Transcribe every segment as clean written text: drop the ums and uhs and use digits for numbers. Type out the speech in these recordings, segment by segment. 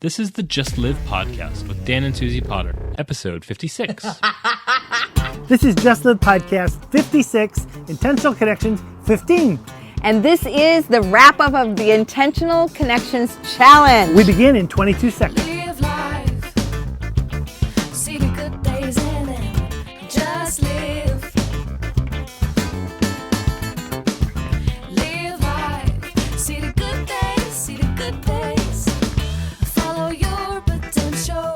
This is the Just Live podcast with Dan and Suzie Potter, episode 56. This is Just Live podcast 56, Intentional Connections 15. And this is the wrap-up of the Intentional Connections Challenge. We begin in 22 seconds. Live life, see the good days in it, just live. Live life, see the good days, see the good days. Follow your potential.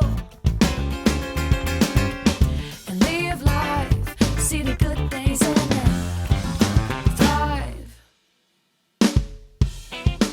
And live life, see the good days in it. Thrive.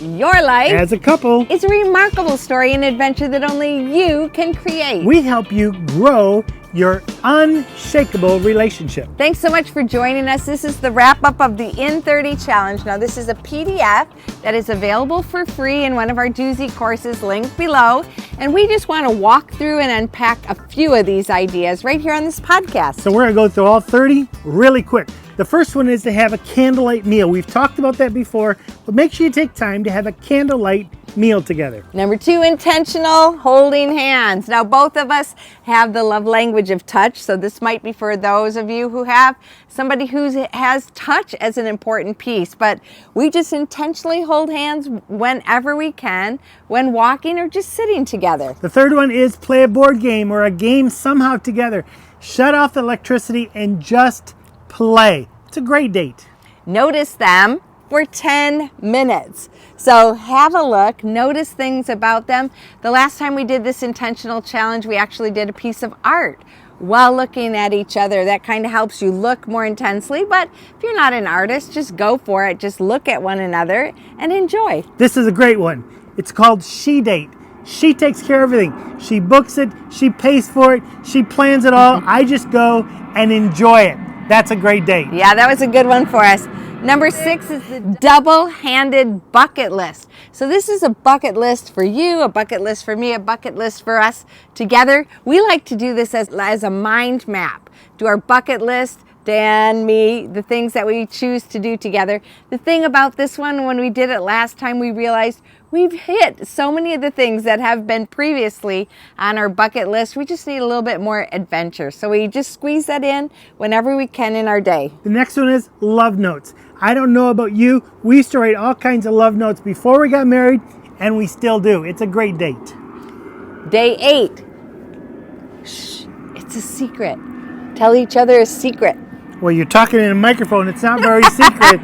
Your life As a couple, is a remarkable story and adventure that only you can create. we help you grow your unshakable relationship. Thanks so much for joining us. This is the wrap-up of the In 30 Challenge. Now, this is a PDF that is available for free in one of our doozy courses linked below. And we just want to walk through and unpack a few of these ideas right here on this podcast. So we're going to go through all 30 really quick. The first one is to have a candlelight meal. We've talked about that before, but make sure you take time to have a candlelight meal together. Number 2, intentional holding hands. Now, both of us have the love language of touch, so this might be for those of you who have somebody who has touch as an important piece, but we just intentionally hold hands whenever we can, when walking or just sitting together. The third one is play a board game or a game somehow together. Shut off the electricity and just play. It's a great date. Notice them for 10 minutes. So have a look, notice things about them. The last time we did this intentional challenge, we actually did a piece of art while looking at each other. That kind of helps you look more intensely, but if you're not an artist, just go for it. Just look at one another and enjoy. This is a great one. It's called She Date. She takes care of everything. She books it, she pays for it, she plans it all. I just go and enjoy it. That's a great date. Yeah, that was a good one for us. Number 6 is the double-handed bucket list. So this is a bucket list for you, a bucket list for me, a bucket list for us together. We like to do this as a mind map. Do our bucket list, Dan, me, the things that we choose to do together. The thing about this one, when we did it last time, we realized we've hit so many of the things that have been previously on our bucket list. We just need a little bit more adventure. So we just squeeze that in whenever we can in our day. The next one is love notes. I don't know about you. We used to write all kinds of love notes before we got married, and we still do. It's a great date. Day 8. Shh, it's a secret. Tell each other a secret. Well, you're talking in a microphone. It's not very secret.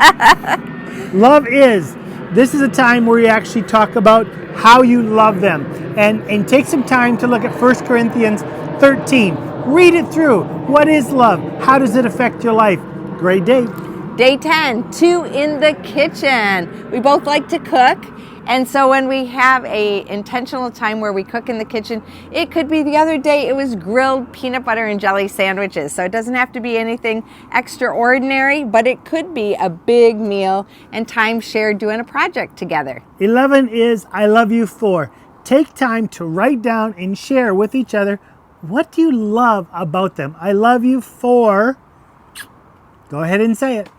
Love is. This is a time where you actually talk about how you love them. And take some time to look at 1 Corinthians 13. Read it through. What is love? How does it affect your life? Great date. Day 10, 2 in the kitchen. We both like to cook. And so when we have a intentional time where we cook in the kitchen, it could be the other day it was grilled peanut butter and jelly sandwiches. So it doesn't have to be anything extraordinary, but it could be a big meal and time shared doing a project together. 11 is I love you for. Take time to write down and share with each other, what do you love about them? I love you for. Go ahead and say it.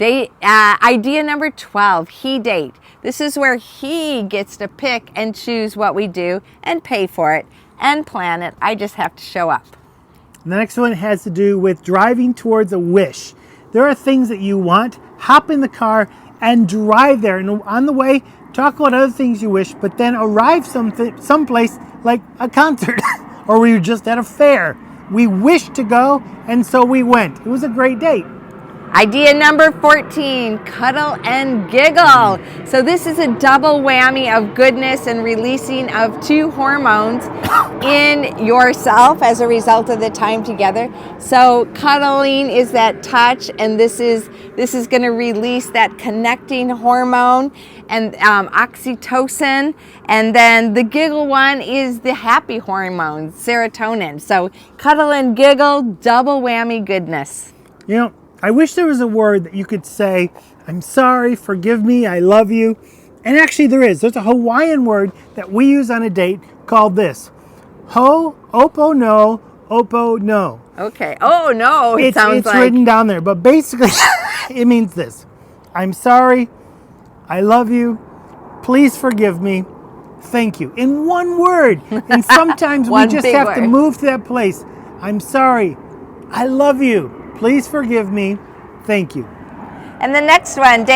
Idea number 12, he date. This is where he gets to pick and choose what we do and pay for it and plan it. I just have to show up. The next one has to do with driving towards a wish. There are things that you want. Hop in the car and drive there. And on the way, talk about other things you wish, but then arrive someplace like a concert or we were just at a fair. We wished to go, and so we went. It was a great date. Idea number 14, cuddle and giggle. So this is a double whammy of goodness and releasing of 2 hormones in yourself as a result of the time together. So cuddling is that touch, and this is going to release that connecting hormone and oxytocin. And then the giggle one is the happy hormone, serotonin. So cuddle and giggle, double whammy goodness. You know, I wish there was a word that you could say, I'm sorry, forgive me, I love you. And actually there is. There's a Hawaiian word that we use on a date called this. Ho, opo no, opo no. Okay. Oh, no, it sounds it's like. It's written down there, but basically it means this. I'm sorry, I love you, please forgive me, thank you in one word. And sometimes we One just big have to word. move to that place. I'm sorry. I love you. Please forgive me. Thank you. And the next one,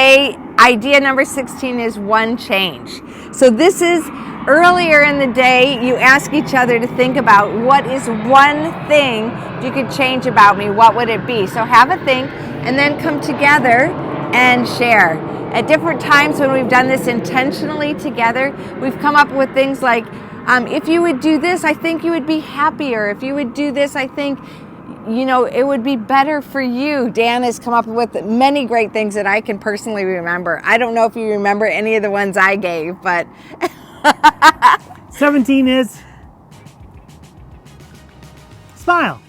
idea number 16 is one change. So this is earlier in the day, you ask each other to think about what is one thing you could change about me, what would it be? So have a think and then come together and share. At different times when we've done this intentionally together, we've come up with things like, if you would do this, I think you would be happier. If you would do this, I think it would be better for you. Dan has come up with many great things that I can personally remember. I don't know if you remember any of the ones I gave, but 17 is smile.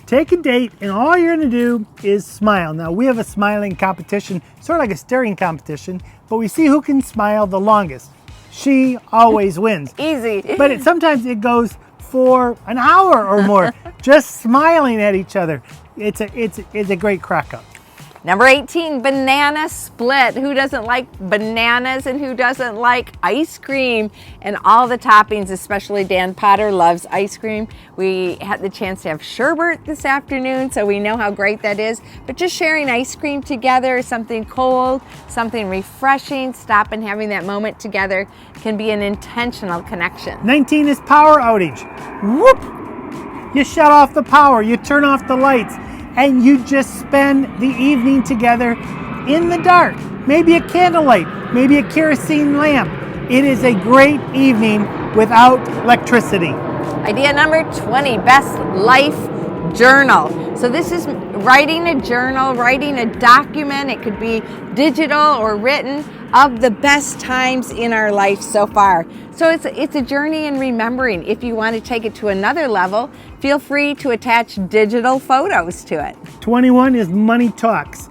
Take a date and all you're going to do is smile. Now we have a smiling competition, sort of like a staring competition, but we see who can smile the longest. She always wins. easy. But sometimes it goes for an hour or more, just smiling at each other. It's a great crack up. Number 18, banana split. Who doesn't like bananas and who doesn't like ice cream and all the toppings, especially Dan Potter loves ice cream. We had the chance to have sherbet this afternoon, so we know how great that is. But just sharing ice cream together, something cold, something refreshing, stop and having that moment together can be an intentional connection. 19 is power outage. Whoop! You shut off the power, you turn off the lights, and you just spend the evening together in the dark. Maybe a candlelight, maybe a kerosene lamp. It is a great evening without electricity. Idea number 20, best life journal. So this is writing a journal, writing a document. It could be digital or written of the best times in our life so far. So it's a journey in remembering. If you want to take it to another level, feel free to attach digital photos to it. 21 is money talks.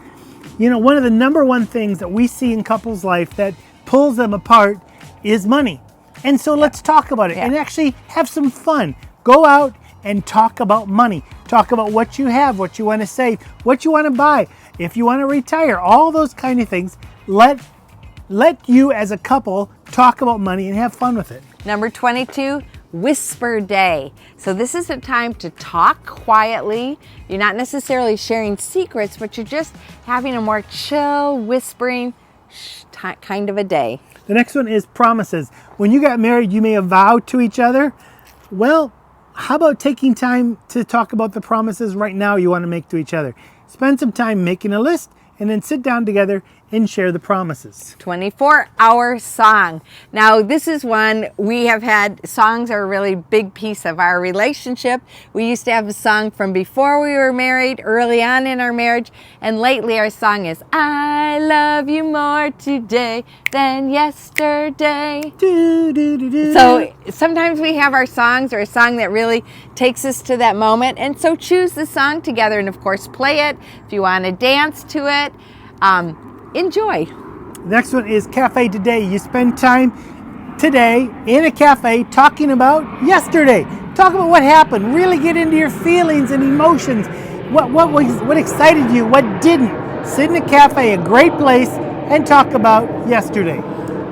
One of the number one things that we see in couples' life that pulls them apart is money. And so let's talk about it and actually have some fun. Go out and talk about money. Talk about what you have, what you want to save, what you want to buy, if you want to retire, all those kind of things. Let you as a couple talk about money and have fun with it. Number 22, whisper day. So this is a time to talk quietly. You're not necessarily sharing secrets, but you're just having a more chill, whispering kind of a day. The next one is promises. When you got married, you may have vowed to each other. Well, how about taking time to talk about the promises right now you want to make to each other? Spend some time making a list and then sit down together and share the promises. 24-hour song. Now, this is one we have had. Songs are a really big piece of our relationship. We used to have a song from before we were married, early on in our marriage, and lately our song is I love you more today than yesterday. Do, do, do, do. So sometimes we have our songs or a song that really takes us to that moment, and so choose the song together and of course play it. If you want to dance to it, enjoy. Next one is Cafe Today. You spend time today in a cafe talking about yesterday. Talk about what happened. Really get into your feelings and emotions. What excited you? What didn't? Sit in a cafe, a great place, and talk about yesterday.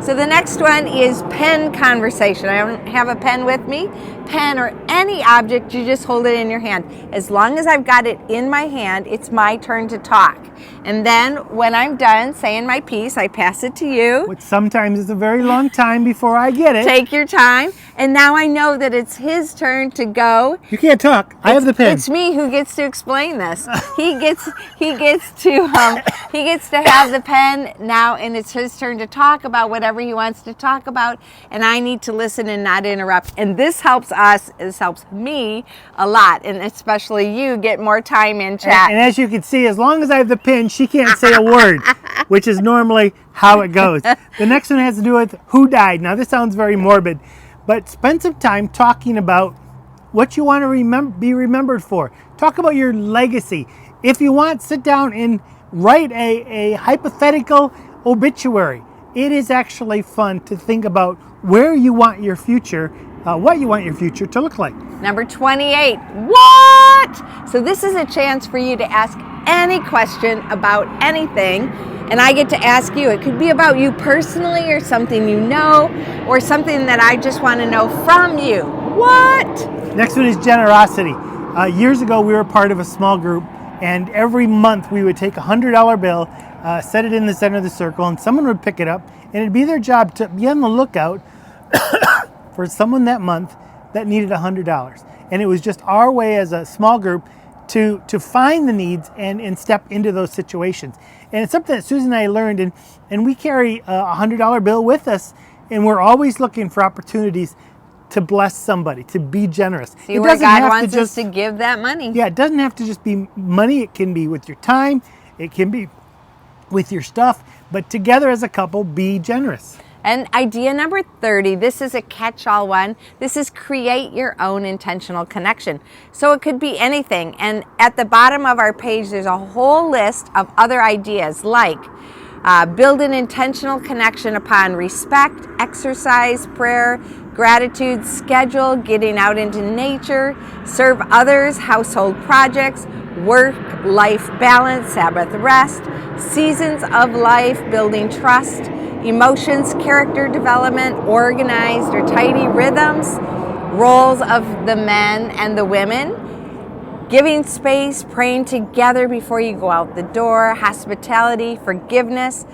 So the next one is pen conversation. I don't have a pen with me. Pen or any object, you just hold it in your hand. As long as I've got it in my hand, it's my turn to talk. And then when I'm done saying my piece, I pass it to you. Which sometimes is a very long time before I get it. Take your time. And now I know that it's his turn to go. You can't talk. I have the pen. It's me who gets to explain this. He gets to have the pen now, and it's his turn to talk about whatever he wants to talk about, and I need to listen and not interrupt. And this helps us. This helps me a lot, and especially you get more time in chat. And as you can see, as long as I have the pen, she can't say a word, which is normally how it goes. The next one has to do with who died. Now this sounds very morbid, but spend some time talking about what you want to be remembered for. Talk about your legacy. If you want, sit down and write a hypothetical obituary. It is actually fun to think about where you want your future, what you want your future to look like. Number 28, what? So this is a chance for you to ask any question about anything, and I get to ask you. It could be about you personally or something you know or something that I just want to know from you. What? Next one is generosity. Years ago, we were part of a small group, and every month we would take a $100 bill, set it in the center of the circle, and someone would pick it up, and it'd be their job to be on the lookout for someone that month that needed $100. And it was just our way as a small group to find the needs and step into those situations. And it's something that Susie and I learned, and we carry a $100 bill with us, and we're always looking for opportunities to bless somebody, to be generous. See where God wants us to give that money. Yeah, it doesn't have to just be money. It can be with your time. It can be with your stuff. But together as a couple, be generous. And idea number 30, this is a catch-all one. This is create your own intentional connection. So it could be anything. And at the bottom of our page, there's a whole list of other ideas like build an intentional connection upon respect, exercise, prayer, gratitude, schedule, getting out into nature, serve others, household projects, work-life balance, Sabbath rest, seasons of life, building trust, emotions, character development, organized or tidy rhythms, roles of the men and the women, giving space, praying together before you go out the door, hospitality, forgiveness,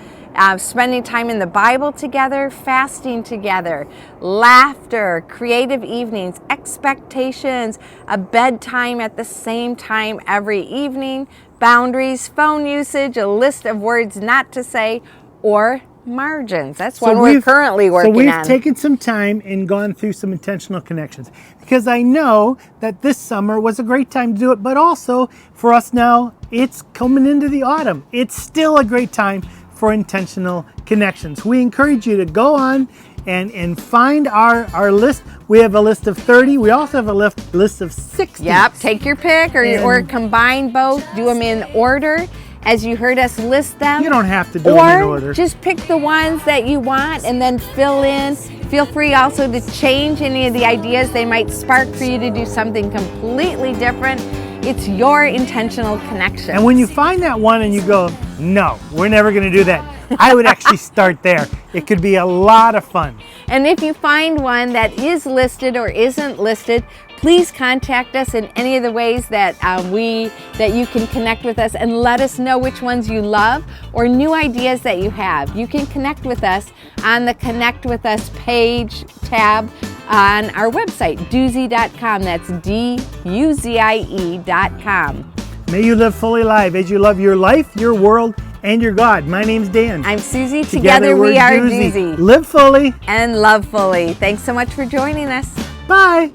spending time in the Bible together, fasting together, laughter, creative evenings, expectations, a bedtime at the same time every evening, boundaries, phone usage, a list of words not to say, or margins. That's what we're currently working on. So we've taken some time and gone through some intentional connections, because I know that this summer was a great time to do it, but also for us now, it's coming into the autumn. It's still a great time for intentional connections. We encourage you to go on and find our list. We have a list of 30. We also have a list of 60. Yep, take your pick or combine both. Do them in order as you heard us list them. You don't have to do them in order. Or just pick the ones that you want and then fill in. Feel free also to change any of the ideas. They might spark for you to do something completely different. It's your intentional connection. And when you find that one and you go, no, we're never going to do that, I would actually start there. It could be a lot of fun. And if you find one that is listed or isn't listed, please contact us in any of the ways that you can connect with us, and let us know which ones you love or new ideas that you have. You can connect with us on the Connect With Us page tab on our website, duzie.com. That's DUZIE.com. May you live fully alive as you love your life, your world, and your God. My name's Dan. I'm Susie. Together we are Duzie. Live fully and love fully. Thanks so much for joining us. Bye.